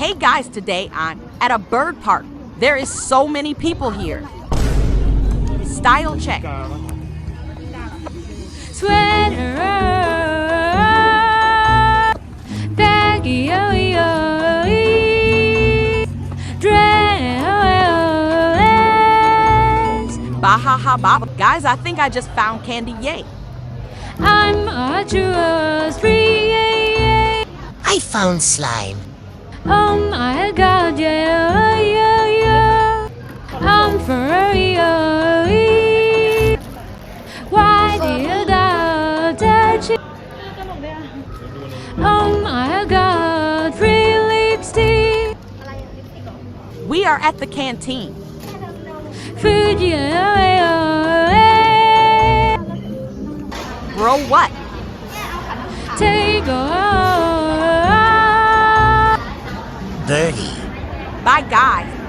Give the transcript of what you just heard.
Hey guys, today I'm at a bird park. There is so many people here. Style check. Sweater, baggy, dress. Bahaha Baba. Guys, I think I just found Candy Yay. I'm a true 3. I found slime. Oh my god, yeah, yeah, yeah. I'm furry. Why did I touch you? Oh my god, free lipstick. We are at the canteen. Food, yeah. Bro, what? Take off. Birdie. Bye guys.